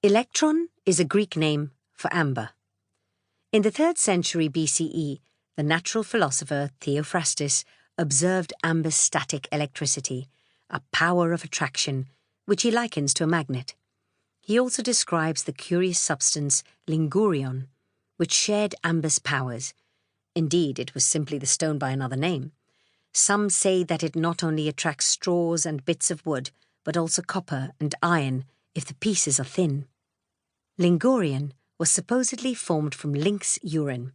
Electron is a Greek name for amber. In the 3rd century BCE, the natural philosopher Theophrastus observed amber's static electricity, a power of attraction, which he likens to a magnet. He also describes the curious substance lingurion, which shared amber's powers. Indeed, it was simply the stone by another name. Some say that it not only attracts straws and bits of wood, but also copper and iron if the pieces are thin. Lingurion was supposedly formed from lynx urine,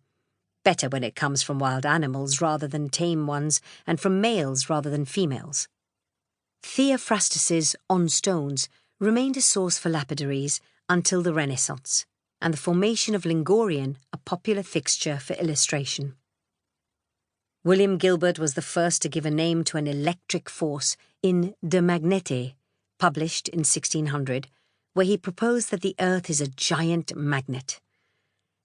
better when it comes from wild animals rather than tame ones, and from males rather than females. Theophrastus's On Stones remained a source for lapidaries until the Renaissance, and the formation of lingurion a popular fixture for illustration. William Gilbert was the first to give a name to an electric force in De Magnete, published in 1600, where he proposed that the Earth is a giant magnet.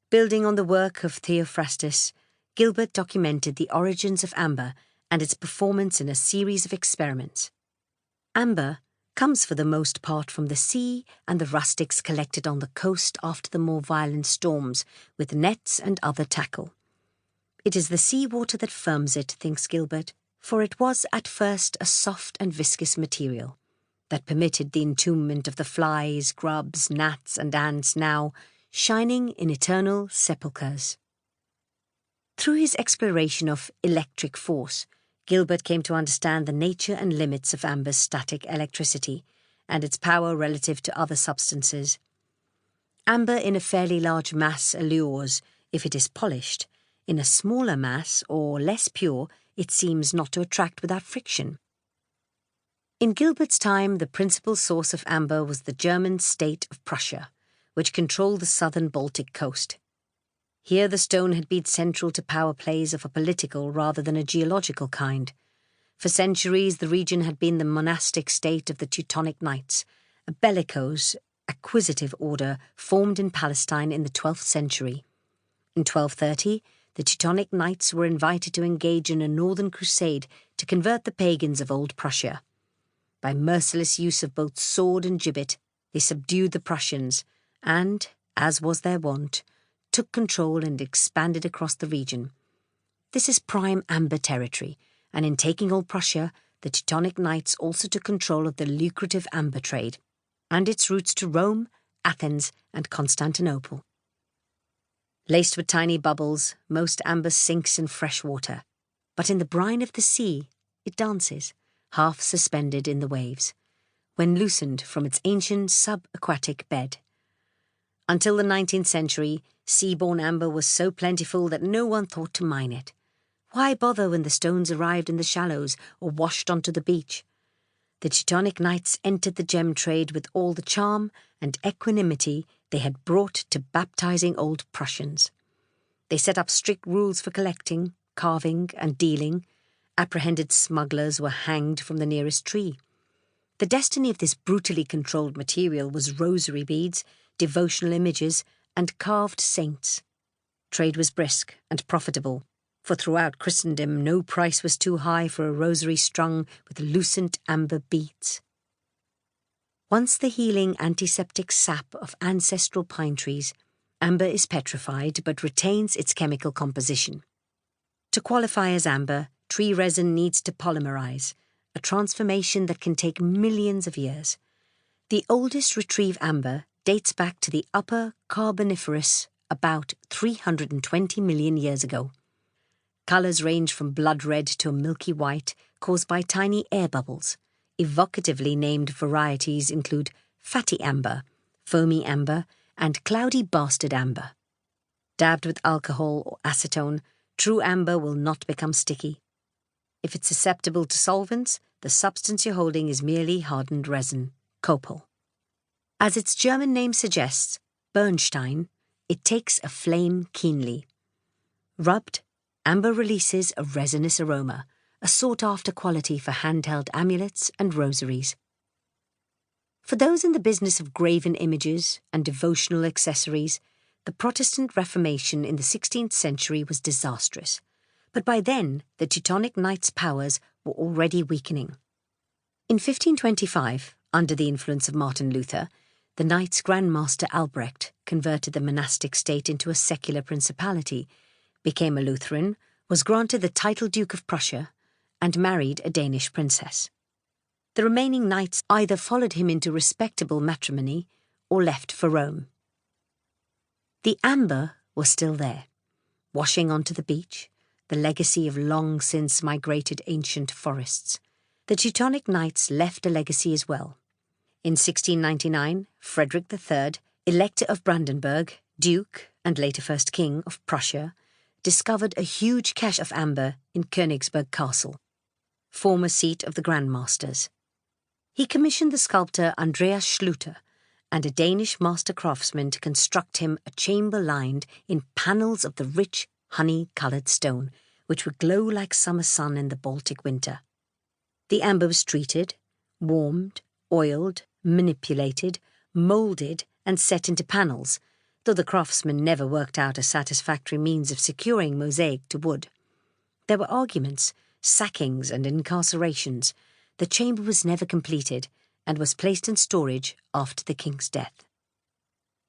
Building on the work of Theophrastus, Gilbert documented the origins of amber and its performance in a series of experiments. Amber comes for the most part from the sea and the rustics collected on the coast after the more violent storms with nets and other tackle. It is the sea water that firms it, thinks Gilbert, for it was at first a soft and viscous material that permitted the entombment of the flies, grubs, gnats and ants now shining in eternal sepulchres. Through his exploration of electric force, Gilbert came to understand the nature and limits of amber's static electricity and its power relative to other substances. Amber in a fairly large mass allures if it is polished. In a smaller mass or less pure, it seems not to attract without friction. In Gilbert's time, the principal source of amber was the German state of Prussia, which controlled the southern Baltic coast. Here the stone had been central to power plays of a political rather than a geological kind. For centuries the region had been the monastic state of the Teutonic Knights, a bellicose, acquisitive order formed in Palestine in the 12th century. In 1230, the Teutonic Knights were invited to engage in a northern crusade to convert the pagans of Old Prussia. By merciless use of both sword and gibbet, they subdued the Prussians and, as was their wont, took control and expanded across the region. This is prime amber territory, and in taking Old Prussia, the Teutonic Knights also took control of the lucrative amber trade, and its routes to Rome, Athens, and Constantinople. Laced with tiny bubbles, most amber sinks in fresh water, but in the brine of the sea it dances, half suspended in the waves, when loosened from its ancient subaquatic bed. Until the 19th century, sea-borne amber was so plentiful that no one thought to mine it. Why bother when the stones arrived in the shallows or washed onto the beach? The Teutonic Knights entered the gem trade with all the charm and equanimity they had brought to baptizing Old Prussians. They set up strict rules for collecting, carving, and dealing. Apprehended smugglers were hanged from the nearest tree. The destiny of this brutally controlled material was rosary beads, devotional images, and carved saints. Trade was brisk and profitable, for throughout Christendom no price was too high for a rosary strung with lucent amber beads. Once the healing antiseptic sap of ancestral pine trees, amber is petrified but retains its chemical composition. To qualify as amber, tree resin needs to polymerize, a transformation that can take millions of years. The oldest retrieved amber dates back to the Upper Carboniferous about 320 million years ago. Colours range from blood red to a milky white, caused by tiny air bubbles. Evocatively named varieties include fatty amber, foamy amber, and cloudy bastard amber. Dabbed with alcohol or acetone, true amber will not become sticky. If it's susceptible to solvents, the substance you're holding is merely hardened resin, copal. As its German name suggests, Bernstein, it takes a flame keenly. Rubbed, amber releases a resinous aroma, a sought-after quality for handheld amulets and rosaries. For those in the business of graven images and devotional accessories, the Protestant Reformation in the 16th century was disastrous, but by then the Teutonic Knights' powers were already weakening. In 1525, under the influence of Martin Luther, The Knights Grand Master Albrecht converted the monastic state into a secular principality, became a Lutheran, was granted the title Duke of Prussia, and married a Danish princess. The remaining knights either followed him into respectable matrimony or left for Rome. The amber was still there, washing onto the beach, the legacy of long since migrated ancient forests. The Teutonic Knights left a legacy as well. In 1699, Frederick III, Elector of Brandenburg, Duke and later First King of Prussia, discovered a huge cache of amber in Königsberg Castle, former seat of the Grand Masters. He commissioned the sculptor Andreas Schluter and a Danish master craftsman to construct him a chamber lined in panels of the rich, honey-coloured stone, which would glow like summer sun in the Baltic winter. The amber was treated, warmed, oiled, manipulated, moulded and set into panels, though the craftsman never worked out a satisfactory means of securing mosaic to wood. There were arguments, sackings and incarcerations. The chamber was never completed and was placed in storage after the king's death.